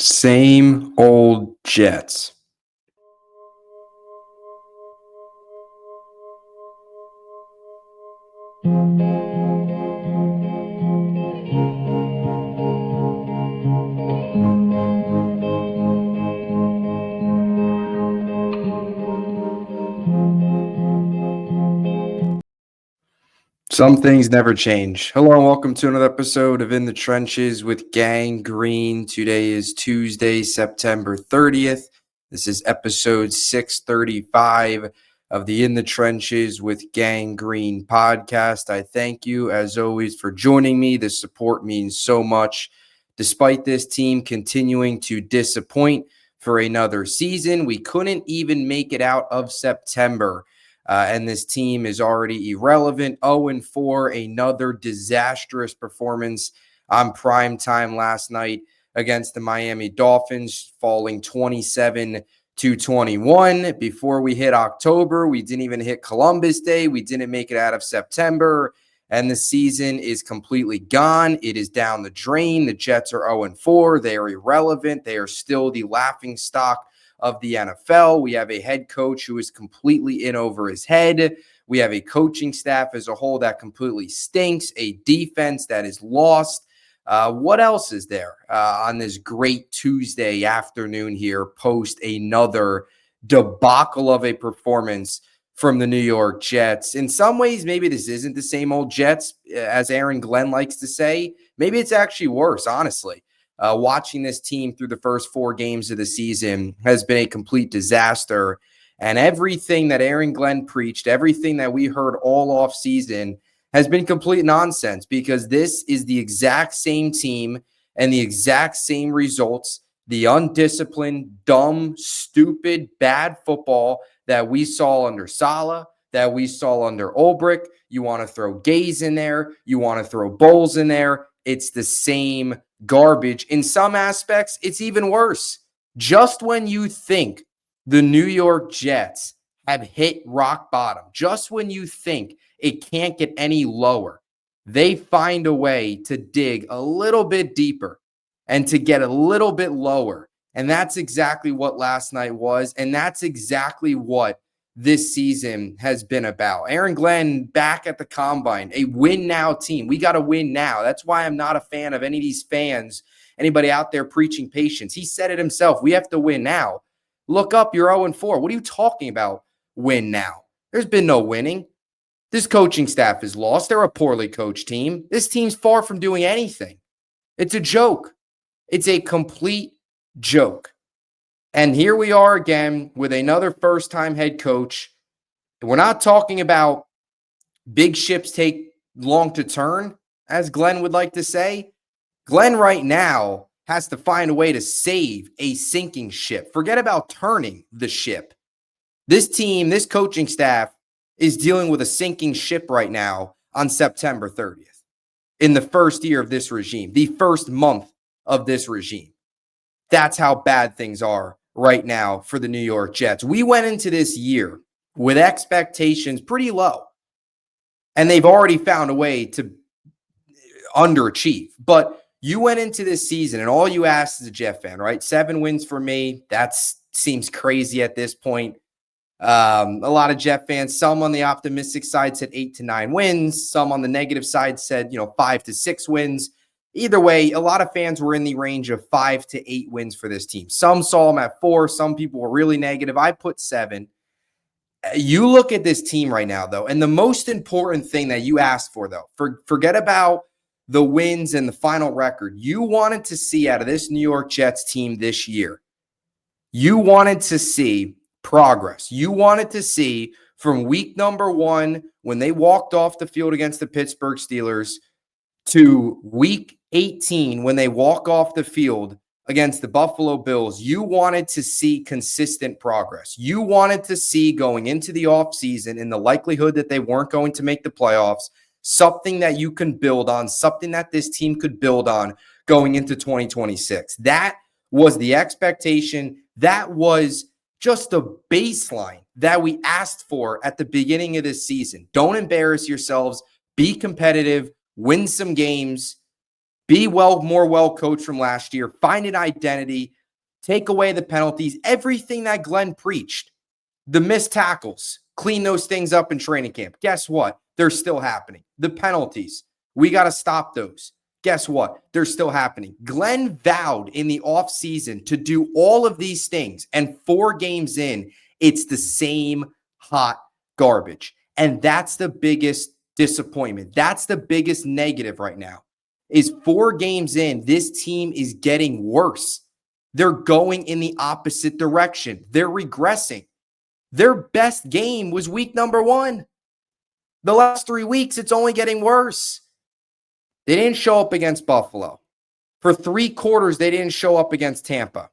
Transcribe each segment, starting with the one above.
Same old Jets. Some things never change. Hello and welcome to another episode of In the Trenches with Gang Green. Today is Tuesday, September 30th. This is episode 635 of the In the Trenches with Gang Green podcast. I thank you, as always, for joining me. The support means so much. Despite this team continuing to disappoint for another season, we couldn't even make it out of September. And this team is already irrelevant. 0-4, another disastrous performance on prime time last night against the Miami Dolphins, falling 27-21. Before we hit October, we didn't even hit Columbus Day. We didn't make it out of September. And the season is completely gone. It is down the drain. The Jets are 0-4. They are irrelevant. They are still the laughing stock of the NFL. We have a head coach who is completely in over his head. We have a coaching staff as a whole that completely stinks, a defense that is lost. What else is there on this great Tuesday afternoon here post another debacle of a performance from the New York Jets? In some ways, maybe this isn't the same old Jets, as Aaron Glenn likes to say. Maybe it's actually worse, honestly. Watching this team through the first 4 games of the season has been a complete disaster. And everything that Aaron Glenn preached, everything that we heard all off season has been complete nonsense, because this is the exact same team and the exact same results, the undisciplined, dumb, stupid, bad football that we saw under Saleh, that we saw under Ulbrich. You want to throw Gaze in there. You want to throw Bowles in there. It's the same garbage. In some aspects, it's even worse. Just when you think the New York Jets have hit rock bottom, just when you think it can't get any lower, they find a way to dig a little bit deeper and to get a little bit lower. And that's exactly what last night was. And that's exactly what this season has been about. Aaron Glenn back at the combine, a win now team. We got to win now. That's why I'm not a fan of any of these fans, anybody out there preaching patience. He said it himself. We have to win now. Look up, you're 0-4. What are you talking about? Win now. There's been no winning. This coaching staff is lost. They're a poorly coached team. This team's far from doing anything. It's a joke. It's a complete joke. And here we are again with another first-time head coach. We're not talking about big ships take long to turn, as Glenn would like to say. Glenn right now has to find a way to save a sinking ship. Forget about turning the ship. This team, this coaching staff is dealing with a sinking ship right now on September 30th. In the first year of this regime, the first month of this regime. That's how bad things are right now for the New York Jets. We went into this year with expectations pretty low, and they've already found a way to underachieve. But you went into this season, and all you asked as a Jet fan, right? 7 wins for me. That seems crazy at this point. A lot of Jet fans, some on the optimistic side said 8 to 9 wins. Some on the negative side said, 5 to 6 wins. Either way, a lot of fans were in the range of 5 to 8 wins for this team. Some saw them at 4. Some people were really negative. I put 7. You look at this team right now, though, and the most important thing that you asked for, though, forget about the wins and the final record. You wanted to see out of this New York Jets team this year, you wanted to see progress. You wanted to see from week number 1, when they walked off the field against the Pittsburgh Steelers, to week 18, when they walk off the field against the Buffalo Bills. You wanted to see consistent progress. You wanted to see, going into the offseason, in the likelihood that they weren't going to make the playoffs, something that you can build on, something that this team could build on going into 2026. That was the expectation. That was just a baseline that we asked for at the beginning of this season. Don't embarrass yourselves. Be competitive. Win some games. Be more well coached from last year. Find an identity. Take away the penalties. Everything that Glenn preached. The missed tackles. Clean those things up in training camp. Guess what? They're still happening. The penalties. We got to stop those. Guess what? They're still happening. Glenn vowed in the offseason to do all of these things. And 4 games in, it's the same hot garbage. And that's the biggest disappointment. That's the biggest negative right now. Is 4 games in, this team is getting worse. They're going in the opposite direction. They're regressing. Their best game was week number 1. The last 3 weeks, it's only getting worse. They didn't show up against Buffalo. For 3 quarters, they didn't show up against Tampa.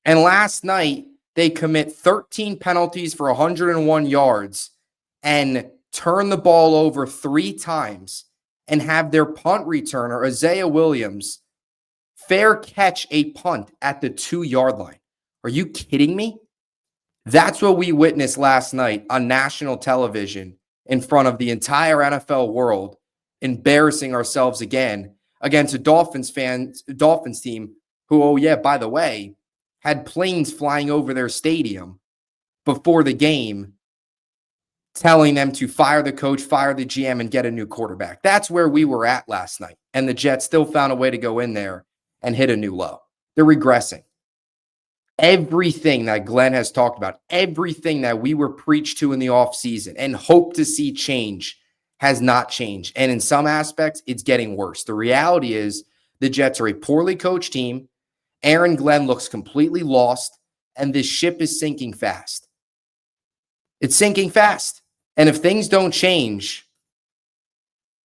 And last night, they commit 13 penalties for 101 yards and turn the ball over 3 times and have their punt returner, Isaiah Williams, fair catch a punt at the 2-yard line. Are you kidding me? That's what we witnessed last night on national television in front of the entire NFL world, embarrassing ourselves again against a Dolphins team who, oh yeah, by the way, had planes flying over their stadium before the game telling them to fire the coach, fire the GM, and get a new quarterback. That's where we were at last night. And the Jets still found a way to go in there and hit a new low. They're regressing. Everything that Glenn has talked about, everything that we were preached to in the offseason and hope to see change has not changed. And in some aspects, it's getting worse. The reality is the Jets are a poorly coached team. Aaron Glenn looks completely lost, and this ship is sinking fast. It's sinking fast. And if things don't change,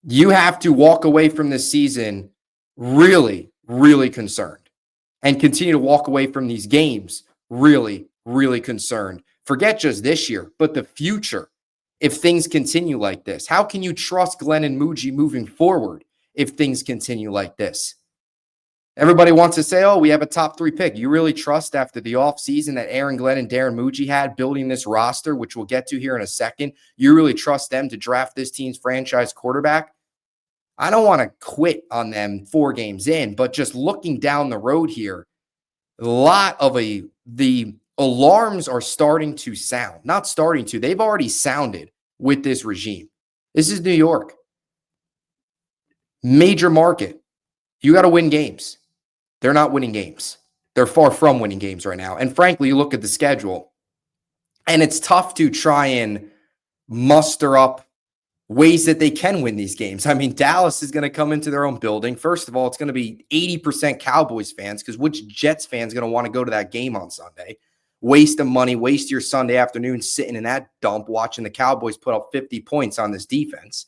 you have to walk away from this season really, really concerned and continue to walk away from these games really, really concerned. Forget just this year, but the future. If things continue like this, how can you trust Glenn and Muji moving forward if things continue like this? Everybody wants to say, oh, we have a top 3 pick. You really trust after the offseason that Aaron Glenn and Darren Muji had building this roster, which we'll get to here in a second, you really trust them to draft this team's franchise quarterback? I don't want to quit on them 4 games in, but just looking down the road here, a lot of the alarms are starting to sound. Not starting to. They've already sounded with this regime. This is New York. Major market. You got to win games. They're not winning games. They're far from winning games right now. And frankly, you look at the schedule, and it's tough to try and muster up ways that they can win these games. I mean, Dallas is going to come into their own building. First of all, it's going to be 80% Cowboys fans, because which Jets fan is going to want to go to that game on Sunday? Waste of money, waste your Sunday afternoon sitting in that dump watching the Cowboys put up 50 points on this defense.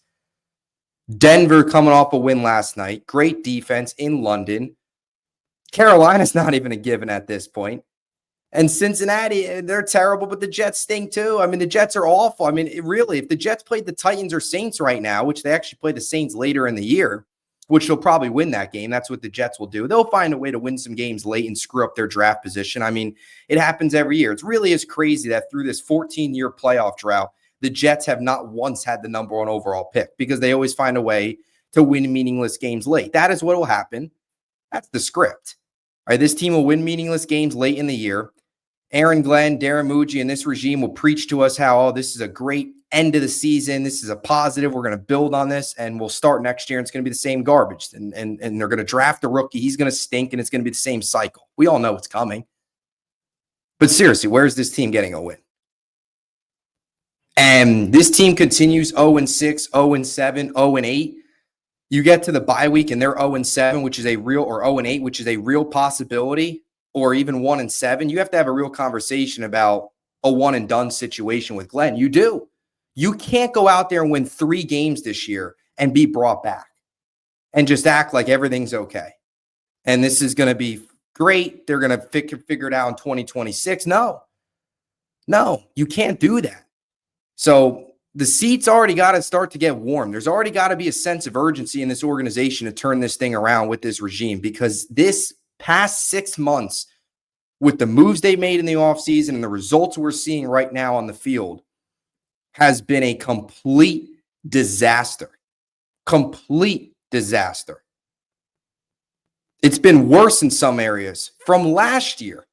Denver coming off a win last night. Great defense in London. Carolina's not even a given at this point. And Cincinnati, they're terrible, but the Jets stink too. I mean, the Jets are awful. I mean, really, if the Jets played the Titans or Saints right now, which they actually play the Saints later in the year, which they'll probably win that game. That's what the Jets will do. They'll find a way to win some games late and screw up their draft position. I mean, it happens every year. It really is crazy that through this 14-year playoff drought, the Jets have not once had the number 1 overall pick, because they always find a way to win meaningless games late. That is what will happen. That's the script. All right, this team will win meaningless games late in the year. Aaron Glenn, Darren Muji, and this regime will preach to us how, oh, this is a great end of the season. This is a positive. We're going to build on this, and we'll start next year, and it's going to be the same garbage. And they're going to draft a rookie. He's going to stink, and it's going to be the same cycle. We all know it's coming. But seriously, where's this team getting a win? And this team continues 0-6, 0-7, 0-8. You get to the bye week, and they're 0-7, which is a real, or 0-8, which is a real possibility, or even 1-7. You have to have a real conversation about a one-and-done situation with Glenn. You do. You can't go out there and win 3 games this year and be brought back and just act like everything's okay. And this is going to be great. They're going to figure it out in 2026. No, you can't do that. So the seats already got to start to get warm. There's already got to be a sense of urgency in this organization to turn this thing around with this regime, because this past 6 months, with the moves they made in the offseason and the results we're seeing right now on the field, has been a complete disaster. Complete disaster. It's been worse in some areas from last year.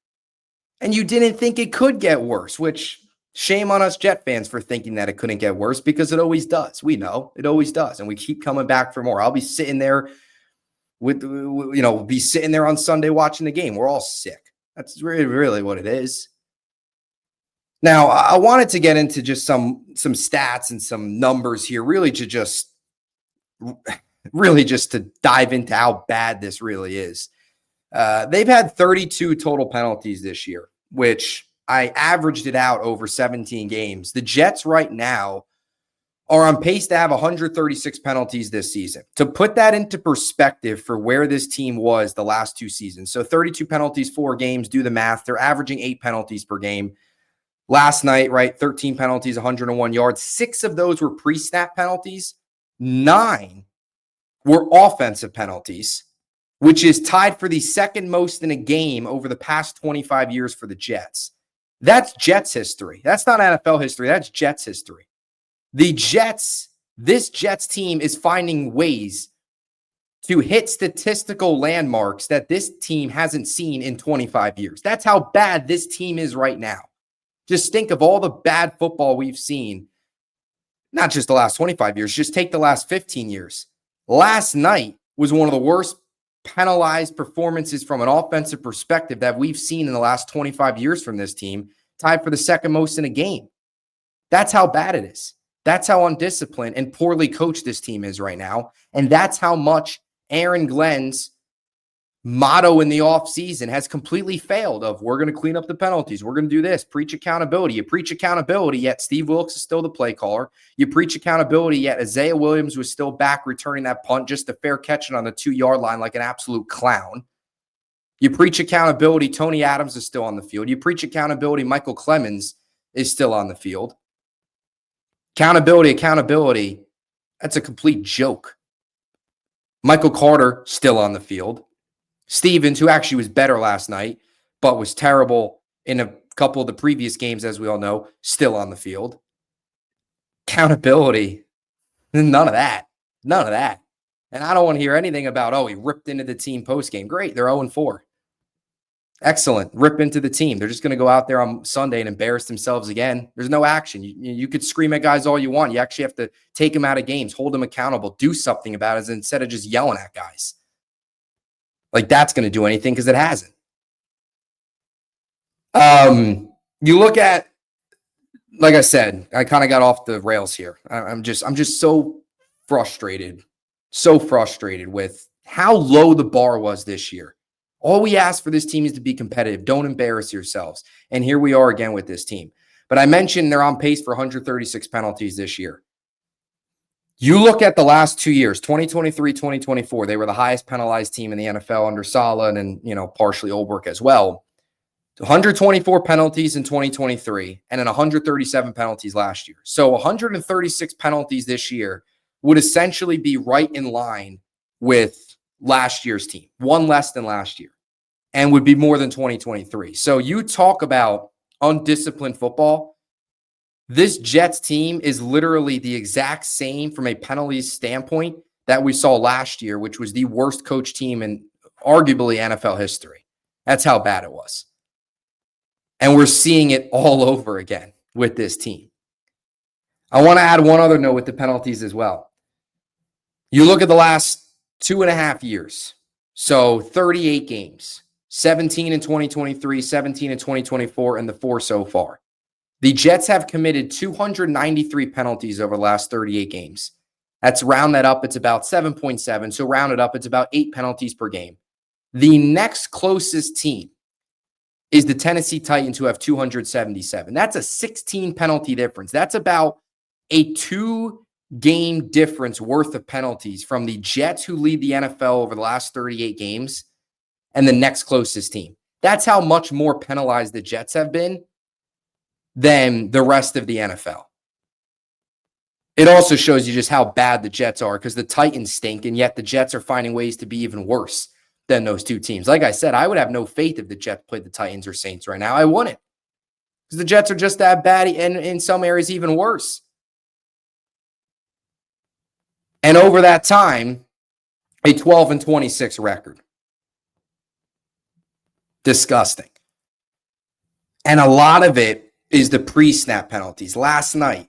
And you didn't think it could get worse, which shame on us Jet fans for thinking that it couldn't get worse, because it always does. We know it always does. And we keep coming back for more. I'll be sitting there be sitting there on Sunday watching the game. We're all sick. That's really what it is. Now, I wanted to get into just some stats and some numbers here, really to just dive into how bad this really is. They've had 32 total penalties this year, which I averaged it out over 17 games. The Jets right now are on pace to have 136 penalties this season. To put that into perspective for where this team was the last 2 seasons. So 32 penalties, 4 games, do the math. They're averaging 8 penalties per game. Last night, right, 13 penalties, 101 yards. 6 of those were pre-snap penalties. 9 were offensive penalties, which is tied for the second most in a game over the past 25 years for the Jets. That's Jets history. That's not NFL history. That's Jets history. This Jets team is finding ways to hit statistical landmarks that this team hasn't seen in 25 years. That's how bad this team is right now. Just think of all the bad football we've seen, not just the last 25 years, just take the last 15 years. Last night was one of the worst penalized performances from an offensive perspective that we've seen in the last 25 years from this team, tied for the second most in a game. That's how bad it is. That's how undisciplined and poorly coached this team is right now. And that's how much Aaron Glenn's motto in the offseason has completely failed of, we're going to clean up the penalties. We're going to do this. Preach accountability. You preach accountability, yet Steve Wilkes is still the play caller. You preach accountability, yet Isaiah Williams was still back returning that punt, just a fair catching on the 2-yard line like an absolute clown. You preach accountability, Tony Adams is still on the field. You preach accountability, Michael Clemens is still on the field. Accountability, that's a complete joke. Michael Carter, still on the field. Stevens, who actually was better last night, but was terrible in a couple of the previous games, as we all know, still on the field. Accountability, none of that. None of that. And I don't want to hear anything about, he ripped into the team post-game. Great, they're 0-4. Excellent. Rip into the team. They're just going to go out there on Sunday and embarrass themselves again. There's no action. You could scream at guys all you want. You actually have to take them out of games, hold them accountable, do something about it instead of just yelling at guys. Like that's going to do anything, because it hasn't. You look at, like I said, I kind of got off the rails here. I'm just so frustrated with how low the bar was this year. All we ask for this team is to be competitive. Don't embarrass yourselves. And here we are again with this team. But I mentioned they're on pace for 136 penalties this year. You look at the last 2 years, 2023, 2024, they were the highest penalized team in the NFL under Saleh and partially Olberg as well. 124 penalties in 2023 and then 137 penalties last year. So 136 penalties this year would essentially be right in line with last year's team, one less than last year, and would be more than 2023. So you talk about undisciplined football. This Jets team is literally the exact same from a penalties standpoint that we saw last year, which was the worst coach team in arguably NFL history. That's how bad it was. And we're seeing it all over again with this team. I want to add one other note with the penalties as well. You look at the last 2.5 years. So 38 games, 17 in 2023, 17 in 2024, and the 4 so far. The Jets have committed 293 penalties over the last 38 games. That's round that up. It's about 7.7. So round it up. It's about 8 penalties per game. The next closest team is the Tennessee Titans, who have 277. That's a 16 penalty difference. That's about a 2-game difference worth of penalties from the Jets, who lead the NFL over the last 38 games, and the next closest team. That's how much more penalized the Jets have been than the rest of the NFL. It also shows you just how bad the Jets are, because the Titans stink, and yet the Jets are finding ways to be even worse than those two teams. Like I said, I would have no faith if the Jets played the Titans or Saints right now. I wouldn't, because the Jets are just that bad, and in some areas even worse. And over that time, a 12-26 record. Disgusting. And a lot of it is the pre-snap penalties. Last night,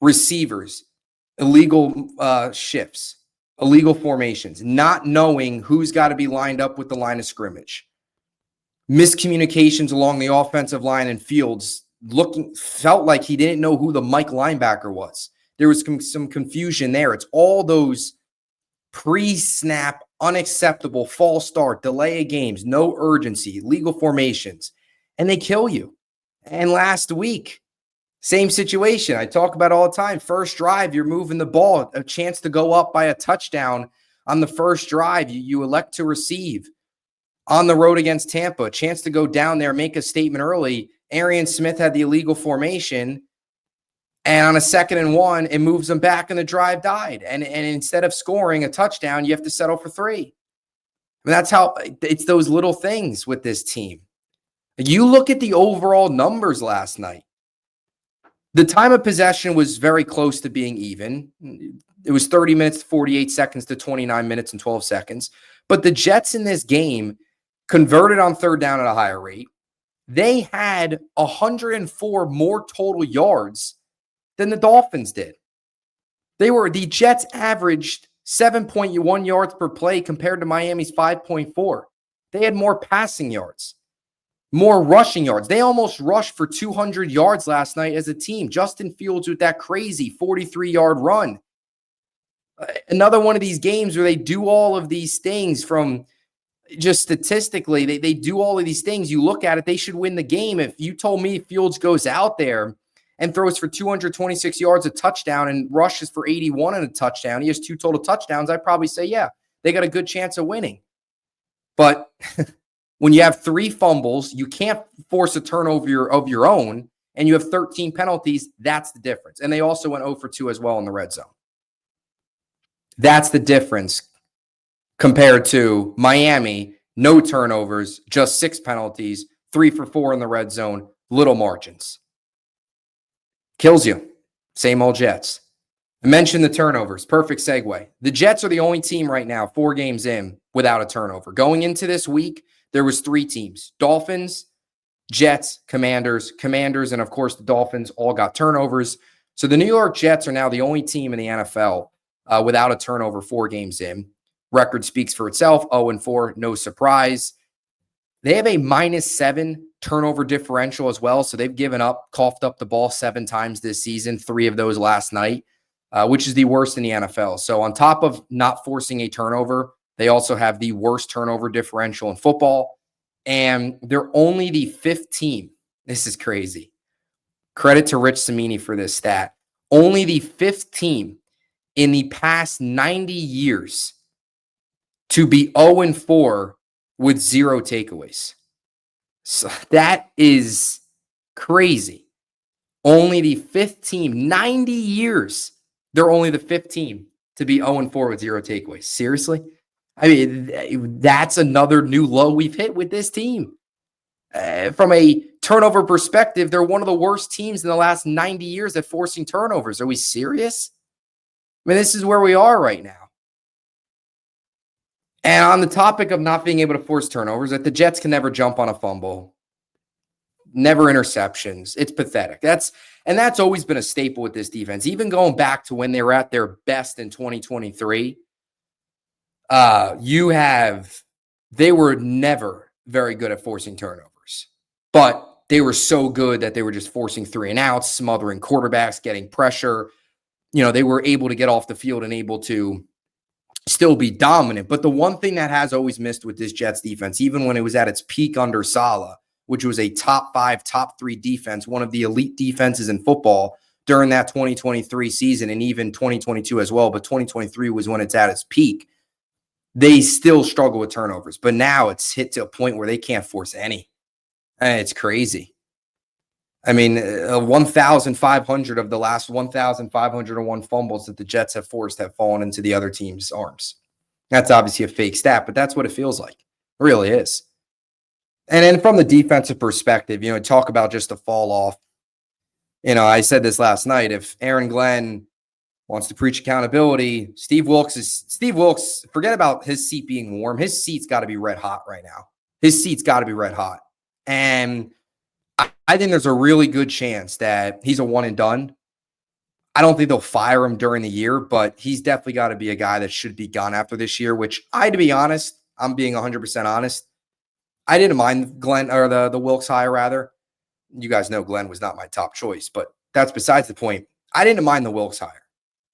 receivers, illegal shifts, illegal formations, not knowing who's got to be lined up with the line of scrimmage. Miscommunications along the offensive line and Fields felt like he didn't know who the Mike linebacker was. There was some confusion there. It's all those pre-snap, unacceptable false start, delay of games, no urgency, legal formations, and they kill you. And last week, same situation. I talk about all the time. First drive, you're moving the ball, a chance to go up by a touchdown on the first drive. You elect to receive. On the road against Tampa, a chance to go down there, make a statement early. Arian Smith had the illegal formation, and on a 2nd and 1, it moves them back, and the drive died. And instead of scoring a touchdown, you have to settle for 3. I mean, that's how it's those little things with this team. You look at the overall numbers last night. The time of possession was very close to being even. It was 30 minutes, 48 seconds to 29 minutes and 12 seconds. But the Jets in this game converted on third down at a higher rate. They had 104 more total yards than the Dolphins did. The Jets averaged 7.1 yards per play compared to Miami's 5.4. They had more passing yards, more rushing yards. They almost rushed for 200 yards last night as a team. Justin Fields with that crazy 43-yard run. Another one of these games where they do all of these things from just statistically, they do all of these things. You look at it, they should win the game. If you told me Fields goes out there and throws for 226 yards, a touchdown, and rushes for 81 and a touchdown, he has 2 total touchdowns, I'd probably say, yeah, they got a good chance of winning. But when you have 3 fumbles, you can't force a turnover of your own, and you have 13 penalties, that's the difference. And they also went 0 for 2 as well in the red zone. That's the difference compared to Miami, no turnovers, just 6 penalties, 3 for 4 in the red zone, little margins. Kills you. Same old Jets. I mentioned the turnovers. Perfect segue. The Jets are the only team right now, 4 games in, without a turnover. Going into this week, there was 3 teams. Dolphins, Jets, Commanders, and of course the Dolphins all got turnovers. So the New York Jets are now the only team in the NFL without a turnover 4 games in. Record speaks for itself, 0-4, no surprise. They have a -7 turnover differential as well, so they've coughed up the ball 7 times this season, 3 of those last night, which is the worst in the NFL. So on top of not forcing a turnover, they also have the worst turnover differential in football, and they're only the 5th team. This is crazy. Credit to Rich Cimini for this stat. Only the 5th team in the past 90 years to be 0-4 with 0 takeaways. So that is crazy. Only the 5th team, 90 years, they're only the 5th team to be 0-4 with 0 takeaways. Seriously? I mean, that's another new low we've hit with this team. From a turnover perspective, they're one of the worst teams in the last 90 years at forcing turnovers. Are we serious? I mean, this is where we are right now. And on the topic of not being able to force turnovers, that the Jets can never jump on a fumble, never interceptions. It's pathetic. That's always been a staple with this defense. Even going back to when they were at their best in 2023, they were never very good at forcing turnovers, but they were so good that they were just forcing 3 and outs, smothering quarterbacks, getting pressure. They were able to get off the field and able to still be dominant. But the one thing that has always missed with this Jets defense, even when it was at its peak under Saleh, which was a top 5, top 3 defense, one of the elite defenses in football during that 2023 season and even 2022 as well. But 2023 was when it's at its peak. They still struggle with turnovers, but now it's hit to a point where they can't force any. And it's crazy. I mean, 1,500 of the last 1,501 fumbles that the Jets have forced have fallen into the other team's arms. That's obviously a fake stat, but that's what it feels like. It really is. And then from the defensive perspective, talk about just a fall off. I said this last night. If Aaron Glenn wants to preach accountability, Steve Wilkes, forget about his seat being warm. His seat's got to be red hot right now. his seat's got to be red hot. And I think there's a really good chance that he's a one and done. I don't think they'll fire him during the year, but he's definitely got to be a guy that should be gone after this year, which to be honest, I'm being 100% honest. I didn't mind Glenn or the Wilkes hire rather. You guys know Glenn was not my top choice, but that's besides the point. I didn't mind the Wilkes hire.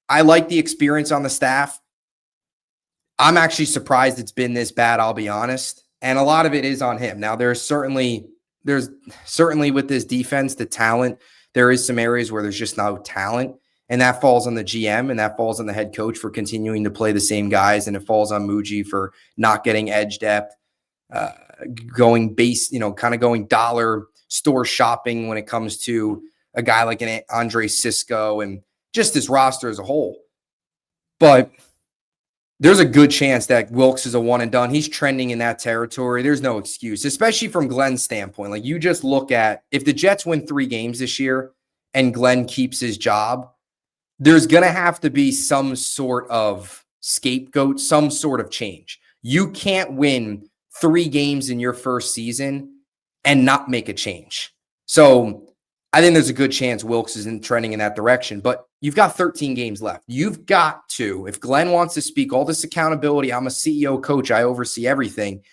I like the experience on the staff. I'm actually surprised it's been this bad, I'll be honest. And a lot of it is on him. Now, there's certainly with this defense, the talent, there is some areas where there's just no talent. And that falls on the GM and that falls on the head coach for continuing to play the same guys. And it falls on Muji for not getting edge depth, going base, kind of going dollar store shopping when it comes to a guy like an Andre Cisco and just this roster as a whole. But there's a good chance that Wilkes is a one and done. He's trending in that territory. There's no excuse, especially from Glenn's standpoint. Like, you just look at, if the Jets win 3 games this year and Glenn keeps his job, there's going to have to be some sort of scapegoat, some sort of change. You can't win 3 games in your first season and not make a change. So I think there's a good chance Wilkes isn't trending in that direction, but you've got 13 games left. You've got to, if Glenn wants to speak all this accountability, I'm a CEO coach, I oversee everything,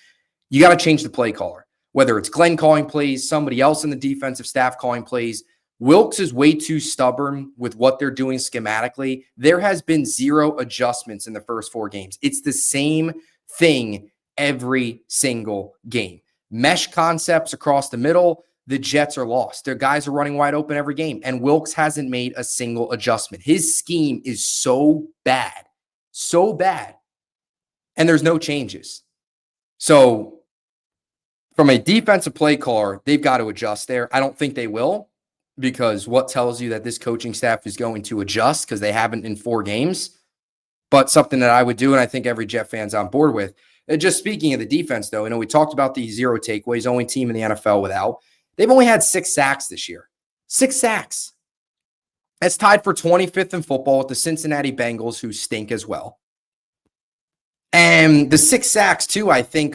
you got to change the play caller. Whether it's Glenn calling plays, somebody else in the defensive staff calling plays, Wilkes is way too stubborn with what they're doing schematically. There has been 0 adjustments in the first 4 games. It's the same thing every single game. Mesh concepts across the middle. The Jets are lost. Their guys are running wide open every game, and Wilkes hasn't made a single adjustment. His scheme is so bad, and there's no changes. So from a defensive play caller, they've got to adjust there. I don't think they will, because what tells you that this coaching staff is going to adjust, because they haven't in 4 games. But something that I would do, and I think every Jet fan's on board with. And just speaking of the defense, though, we talked about the 0 takeaways, only team in the NFL without. They've only had 6 sacks this year. 6 sacks. That's tied for 25th in football with the Cincinnati Bengals, who stink as well. And the 6 sacks, too, I think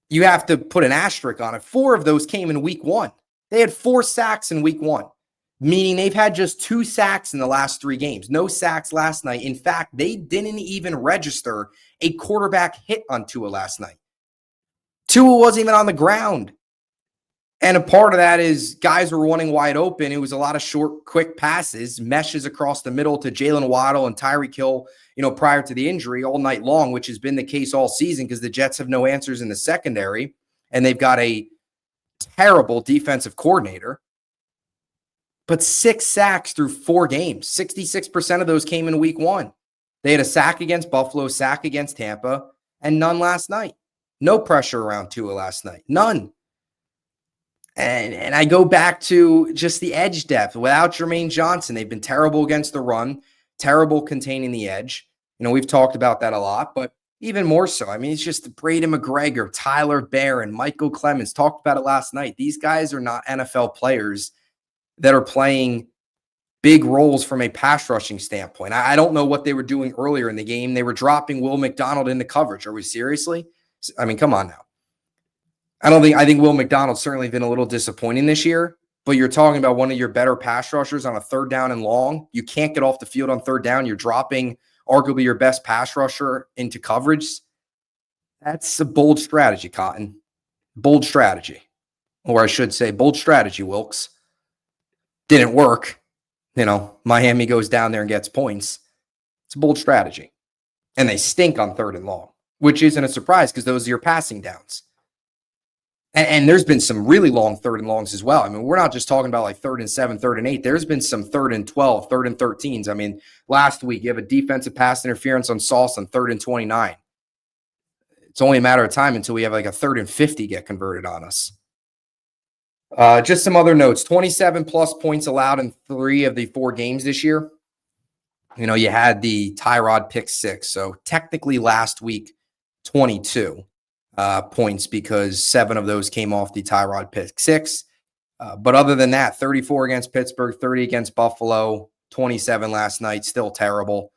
you have to put an asterisk on it. 4 of those came in week 1. They had 4 sacks in week 1, meaning they've had just 2 sacks in the last 3 games. No sacks last night. In fact, they didn't even register a quarterback hit on Tua last night. Tua wasn't even on the ground. And a part of that is guys were running wide open. It was a lot of short, quick passes, meshes across the middle to Jalen Waddle and Tyreek Hill, prior to the injury all night long, which has been the case all season because the Jets have no answers in the secondary, and they've got a terrible defensive coordinator. But 6 sacks through 4 games. 66% of those came in week 1. They had a sack against Buffalo, sack against Tampa, and none last night. No pressure around Tua last night. None. And I go back to just the edge depth. Without Jermaine Johnson, they've been terrible against the run, terrible containing the edge. We've talked about that a lot, but even more so. It's just Braden McGregor, Tyler Barron, Michael Clemens. Talked about it last night. These guys are not NFL players that are playing big roles from a pass rushing standpoint. I don't know what they were doing earlier in the game. They were dropping Will McDonald into coverage. Are we seriously? Come on now. I think Will McDonald's certainly been a little disappointing this year, but you're talking about one of your better pass rushers on a 3rd down and long. You can't get off the field on 3rd down. You're dropping arguably your best pass rusher into coverage. That's a bold strategy, Cotton. Bold strategy. Or I should say bold strategy, Wilkes. Didn't work. Miami goes down there and gets points. It's a bold strategy. And they stink on 3rd and long, which isn't a surprise because those are your passing downs. And there's been some really long 3rd and longs as well. We're not just talking about like 3rd and 7, 3rd and 8. There's been some 3rd and 12, 3rd and 13s. Last week you have a defensive pass interference on Sauce on 3rd and 29. It's only a matter of time until we have like a 3rd and 50 get converted on us. Just some other notes. 27 plus points allowed in 3 of the 4 games this year. You had the Tyrod pick 6. So technically last week, 22. Points because 7 of those came off the Tyrod pick 6. But other than that, 34 against Pittsburgh, 30 against Buffalo, 27 last night, still terrible.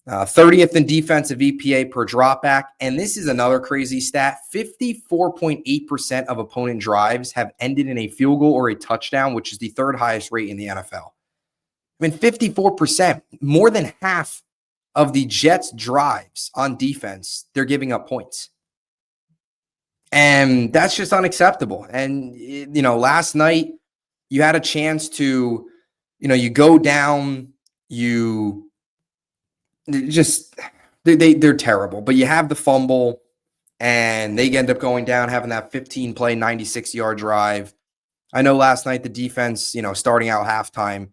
30th in defensive EPA per dropback. And this is another crazy stat. 54.8% of opponent drives have ended in a field goal or a touchdown, which is the third highest rate in the NFL. I mean, 54%, more than half of the Jets' drives on defense, they're giving up points. And that's just unacceptable. And, last night you had a chance to, you go down, they're terrible, but you have the fumble and they end up going down, having that 15-play, 96-yard drive. I know last night the defense, starting out halftime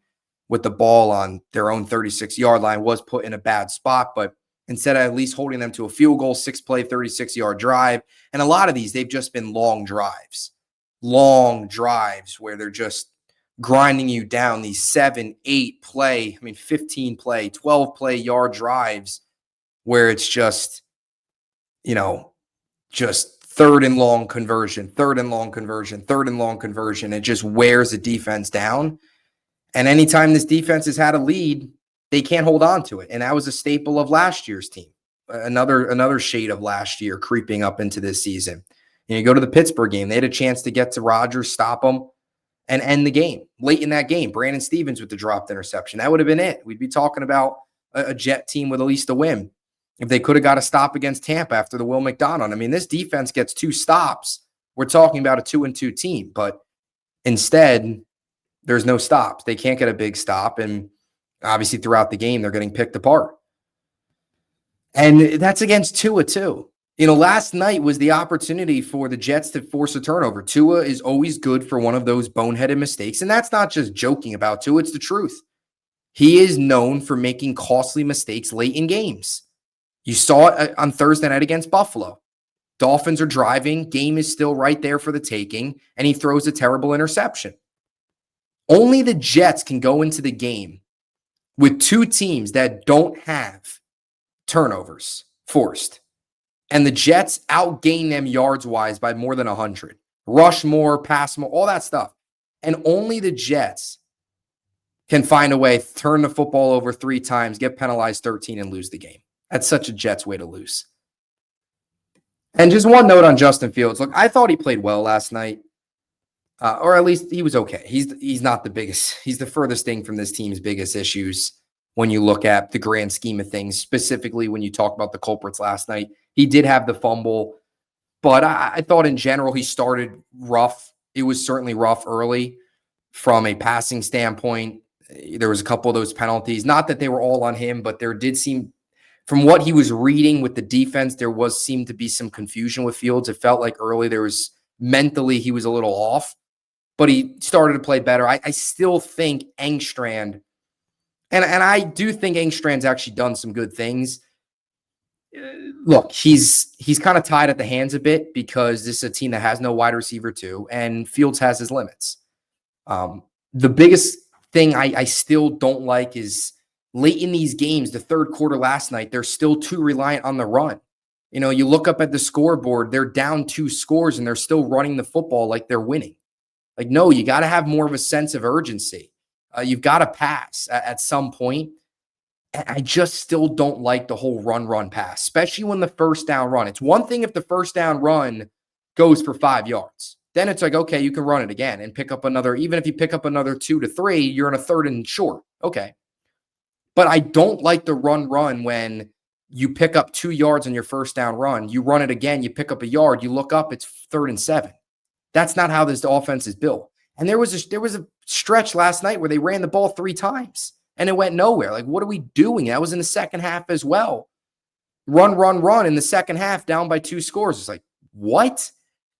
with the ball on their own 36-yard line was put in a bad spot, but instead of at least holding them to a field goal, 6-play, 36-yard drive. And a lot of these, they've just been long drives where they're just grinding you down, these 7, 8-play, 15-play, 12-play yard drives where it's just, just third and long conversion. It just wears the defense down. And anytime this defense has had a lead, they can't hold on to it. And that was a staple of last year's team. Another shade of last year creeping up into this season. You go to the Pittsburgh game, they had a chance to get to Rodgers, stop him, and end the game. Late in that game, Brandon Stevens with the dropped interception. That would have been it. We'd be talking about a Jet team with at least a win. If they could have got a stop against Tampa after the Will McDonald. This defense gets 2 stops. We're talking about a 2-2 team. But instead, there's no stops. They can't get a big stop. And obviously throughout the game, they're getting picked apart. And that's against Tua too. Last night was the opportunity for the Jets to force a turnover. Tua is always good for one of those boneheaded mistakes. And that's not just joking about Tua. It's the truth. He is known for making costly mistakes late in games. You saw it on Thursday night against Buffalo. Dolphins are driving. Game is still right there for the taking. And he throws a terrible interception. Only the Jets can go into the game with 2 teams that don't have turnovers forced. And the Jets outgain them yards-wise by more than 100. Rush more, pass more, all that stuff. And only the Jets can find a way, turn the football over 3 times, get penalized 13, and lose the game. That's such a Jets way to lose. And just one note on Justin Fields. Look, I thought he played well last night. Or at least he was okay. He's not the biggest. He's the furthest thing from this team's biggest issues when you look at the grand scheme of things, specifically when you talk about the culprits last night. He did have the fumble, but I thought in general he started rough. It was certainly rough early from a passing standpoint. There was a couple of those penalties. Not that they were all on him, but there did seem, from what he was reading with the defense, there seemed to be some confusion with Fields. It felt like early mentally he was a little off, but he started to play better. I still think Engstrand, and I do think Engstrand's actually done some good things. Look, he's kind of tied at the hands a bit because this is a team that has no wide receiver too, and Fields has his limits. The biggest thing I still don't like is late in these games, the third quarter last night, they're still too reliant on the run. You look up at the scoreboard, they're down 2 scores and they're still running the football like they're winning. Like, no, you got to have more of a sense of urgency. You've got to pass at some point. And I just still don't like the whole run pass, especially when the first down run. It's one thing if the first down run goes for 5 yards. Then it's like, okay, you can run it again and pick up another. Even if you pick up another 2 to 3, you're in a 3rd and short. Okay. But I don't like the run when you pick up 2 yards on your first down run. You run it again. You pick up a yard. You look up. It's 3rd and 7. That's not how this offense is built. And there was a stretch last night where they ran the ball 3 times and it went nowhere. Like, what are we doing? That was in the second half as well. Run in the second half, down by 2 scores. It's like, what?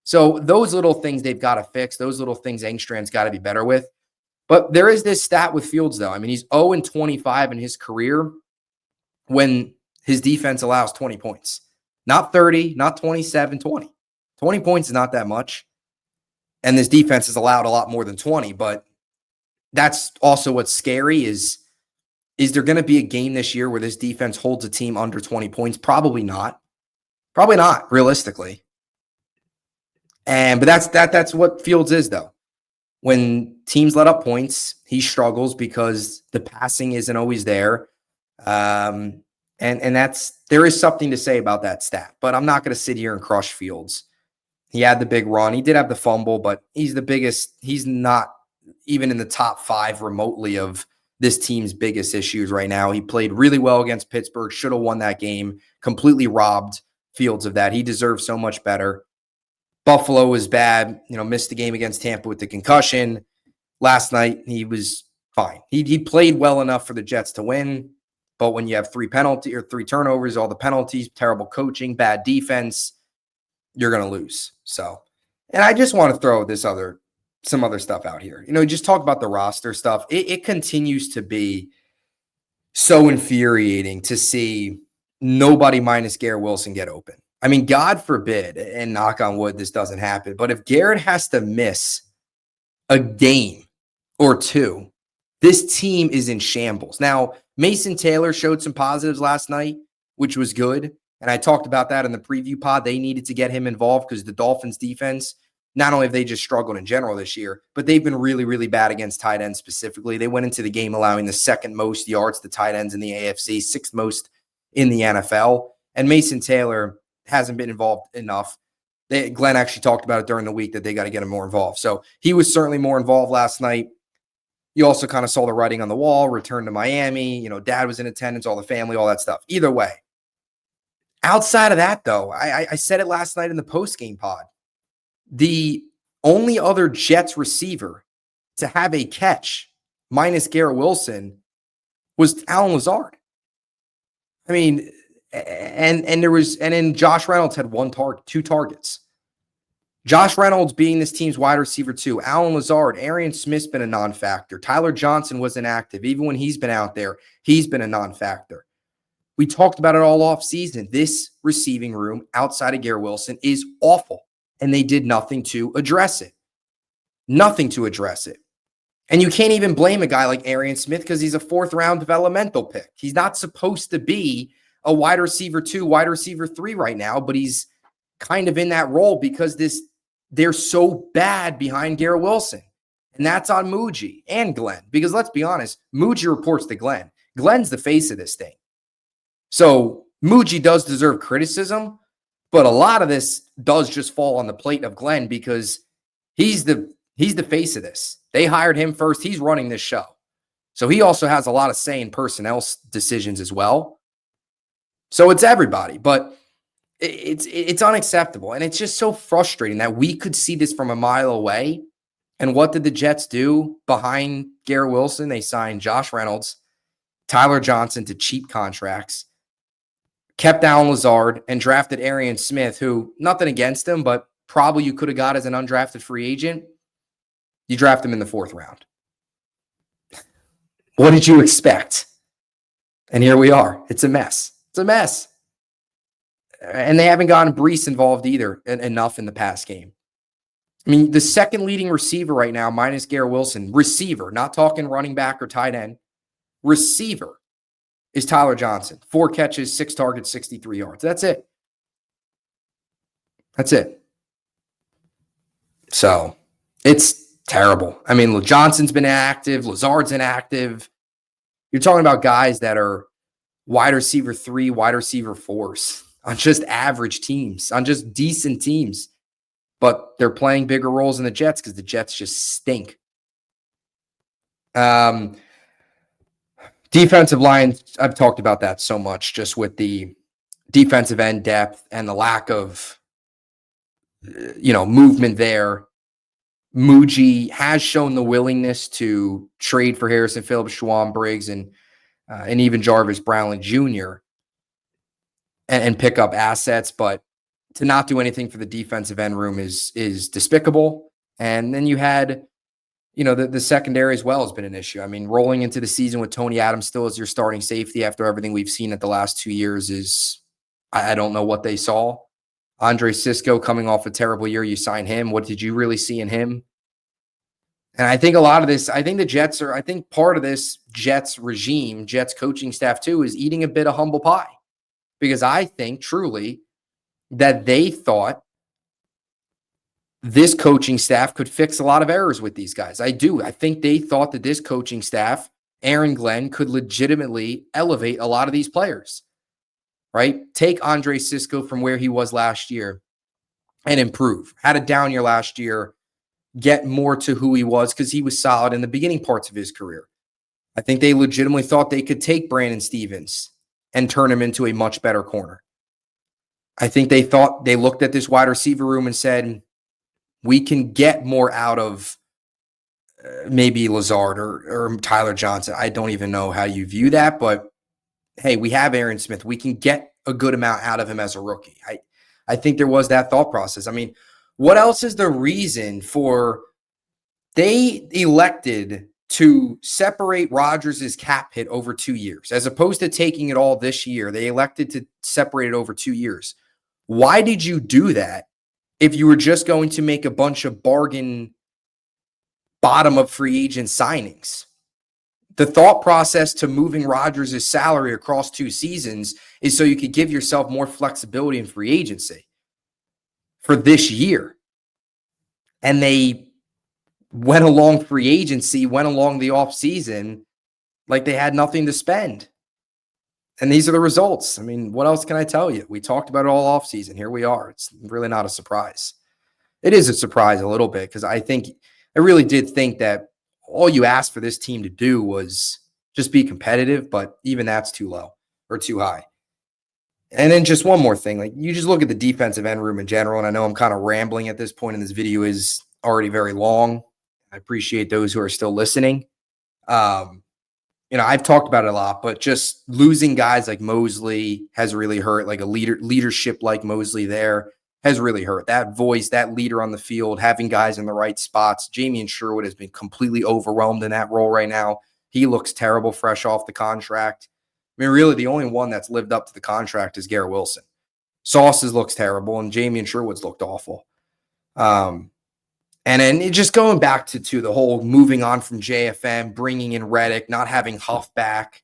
So those little things they've got to fix. Those little things Engstrand's got to be better with. But there is this stat with Fields, though. He's 0-25 in his career when his defense allows 20 points. Not 30, not 27, 20. 20 points is not that much. And this defense has allowed a lot more than 20. But that's also what's scary is there going to be a game this year where this defense holds a team under 20 points? Probably not. Probably not, realistically. But that's what Fields is, though. When teams let up points, he struggles because the passing isn't always there. And And there is something to say about that stat, but I'm not going to sit here and crush Fields. He had the big run. He did have the fumble, but he's the biggest. He's not even in the top 5 remotely of this team's biggest issues right now. He played really well against Pittsburgh, should have won that game, completely robbed Fields of that. He deserves so much better. Buffalo was bad, missed the game against Tampa with the concussion. Last night, he was fine. He played well enough for the Jets to win, but when you have 3 turnovers, all the penalties, terrible coaching, bad defense, you're going to lose. So, and I just want to throw some other stuff out here. Just talk about the roster stuff. It continues to be so infuriating to see nobody minus Garrett Wilson get open. I mean, God forbid, and knock on wood, this doesn't happen, but if Garrett has to miss a game or 2, this team is in shambles. Now, Mason Taylor showed some positives last night, which was good. And I talked about that in the preview pod. They needed to get him involved because the Dolphins defense, not only have they just struggled in general this year, but they've been really, really bad against tight ends specifically. They went into the game allowing the 2nd most yards to tight ends in the AFC, 6th most in the NFL. And Mason Taylor hasn't been involved enough. Glenn actually talked about it during the week that they got to get him more involved. So he was certainly more involved last night. You also kind of saw the writing on the wall, returned to Miami. Dad was in attendance, all the family, all that stuff. Either way. Outside of that, though, I said it last night in the post-game pod. The only other Jets receiver to have a catch minus Garrett Wilson was Allen Lazard. I mean, and then Josh Reynolds had 2 targets. Josh Reynolds being this team's wide receiver 2. Allen Lazard, Arian Smith's been a non-factor. Tyler Johnson was inactive. Even when he's been out there, he's been a non-factor. We talked about it all off season. This receiving room outside of Garrett Wilson is awful, and they did nothing to address it. Nothing to address it. And you can't even blame a guy like Arian Smith because he's a 4th-round developmental pick. He's not supposed to be a wide receiver 2, wide receiver 3 right now, but he's kind of in that role because they're so bad behind Garrett Wilson. And that's on Muji and Glenn. Because let's be honest, Muji reports to Glenn. Glenn's the face of this thing. So Muji does deserve criticism, but a lot of this does just fall on the plate of Glenn because he's the face of this. They hired him first. He's running this show. So he also has a lot of say in personnel decisions as well. So it's everybody, but it's unacceptable. And it's just so frustrating that we could see this from a mile away. And what did the Jets do behind Garrett Wilson? They signed Josh Reynolds, Tyler Johnson to cheap contracts, kept Allen Lazard, and drafted Arian Smith, who, nothing against him, but probably you could have got as an undrafted free agent. You draft him in the 4th round. What did you expect? And here we are. It's a mess. It's a mess. And they haven't gotten Brees involved either enough in the past game. I mean, the 2nd leading receiver right now, minus Garrett Wilson, receiver, not talking running back or tight end, receiver is Tyler Johnson. 4 catches, 6 targets, 63 yards. That's it. That's it. So it's terrible. I mean, Johnson's been inactive. Lazard's inactive. You're talking about guys that are wide receiver 3, wide receiver 4s on just average teams, on just decent teams. But they're playing bigger roles in the Jets because the Jets just stink. Defensive line, I've talked about that so much, just with the defensive end depth and the lack of, movement there. Muji has shown the willingness to trade for Harrison Phillips, Schwam Briggs, and even Jarvis Brownlee Jr. and pick up assets, but to not do anything for the defensive end room is despicable. And then you had, the secondary as well has been an issue. I mean, rolling into the season with Tony Adams still as your starting safety after everything we've seen at the last 2 years is, I don't know what they saw. Andre Sisco coming off a terrible year, you sign him. What did you really see in him? And I think a lot of this, I think part of this Jets regime, Jets coaching staff too, is eating a bit of humble pie. Because I think truly that they thought this coaching staff could fix a lot of errors with these guys. I do. I think they thought that this coaching staff, Aaron Glenn, could legitimately elevate a lot of these players. right? Take Andre Cisco from where he was last year and improve. Had a down year last year, get more to who he was because he was solid in the beginning parts of his career. I think they legitimately thought they could take Brandon Stevens and turn him into a much better corner. I think they thought they looked at this wide receiver room and said, we can get more out of maybe Lazard or Tyler Johnson. I don't even know how you view that, but hey, we have Aaron Smith. We can get a good amount out of him as a rookie. I think there was that thought process. I mean, what else is the reason for they elected to separate Rodgers' cap hit over 2 years as opposed to taking it all this year? They elected to separate it over 2 years. Why did you do that if you were just going to make a bunch of bargain bottom of free agent signings? The thought process to moving Rodgers' salary across 2 seasons is so you could give yourself more flexibility in free agency for this year. And they went along free agency, went along the offseason like they had nothing to spend. And these are the results. I mean, what else can I tell you? We talked about it all offseason. Here we are. It's really not a surprise. It is a surprise a little bit because I really did think that all you asked for this team to do was just be competitive, but even that's too low or too high. And then just one more thing, like you just look at the defensive end room in general, and I know I'm kind of rambling at this point, and this video is already very long. I appreciate those who are still listening. I've talked about it a lot, but just losing guys like Mosley has really hurt. Like a leadership like Mosley there has really hurt. That voice, that leader on the field, having guys in the right spots. Jamien Sherwood has been completely overwhelmed in that role right now. He looks terrible fresh off the contract. I mean, really, the only one that's lived up to the contract is Garrett Wilson. Sauce's looks terrible, and Jamien Sherwood's looked awful. And then just going back to the whole moving on from JFM, bringing in Reddick, not having Huff back.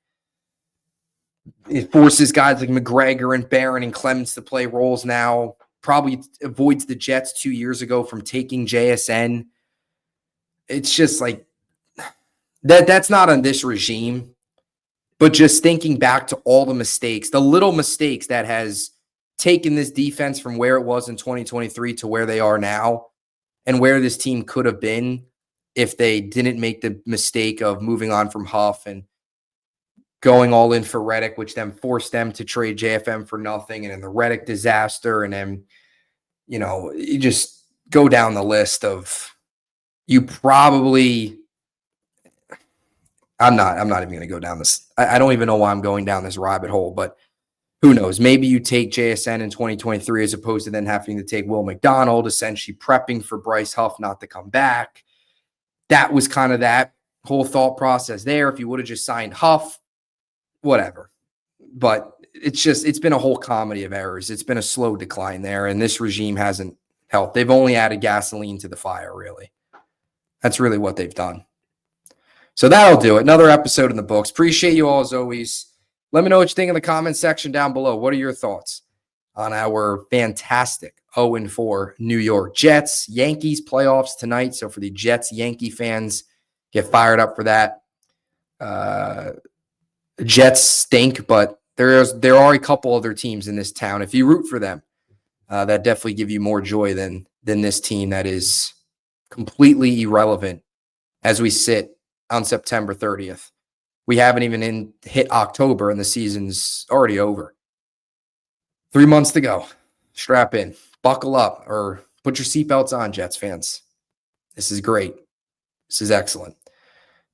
It forces guys like McGregor and Barron and Clemens to play roles now. Probably avoids the Jets 2 years ago from taking JSN. It's just like that's not on this regime. But just thinking back to all the mistakes, the little mistakes that has taken this defense from where it was in 2023 to where they are now, and where this team could have been if they didn't make the mistake of moving on from Huff and going all in for Reddick, which then forced them to trade JFM for nothing, and then the Reddick disaster, and then, you just go down the list of you probably – I'm not even going to go down this. I don't even know why I'm going down this rabbit hole, but who knows? Maybe you take JSN in 2023 as opposed to then having to take Will McDonald, essentially prepping for Bryce Huff not to come back. That was kind of that whole thought process there. If you would have just signed Huff, whatever. But it's been a whole comedy of errors. It's been a slow decline there, and this regime hasn't helped. They've only added gasoline to the fire, really. That's really what they've done. So that'll do it. Another episode in the books. Appreciate you all as always. Let me know what you think in the comment section down below. What are your thoughts on our fantastic 0-4 New York Jets? Yankees playoffs tonight. So for the Jets, Yankee fans, get fired up for that. Jets stink, but there are a couple other teams in this town, if you root for them, that definitely give you more joy than this team that is completely irrelevant as we sit on September 30th. We haven't even hit October, and the season's already over. 3 months to go. Strap in. Buckle up, or put your seatbelts on, Jets fans. This is great. This is excellent.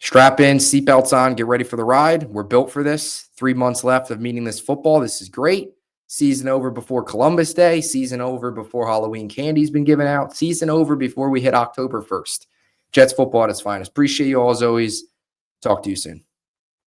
Strap in, seatbelts on, get ready for the ride. We're built for this. 3 months left of meaningless football. This is great. Season over before Columbus Day. Season over before Halloween candy's been given out. Season over before we hit October 1st. Jets football at its finest. Appreciate you all as always. Talk to you soon.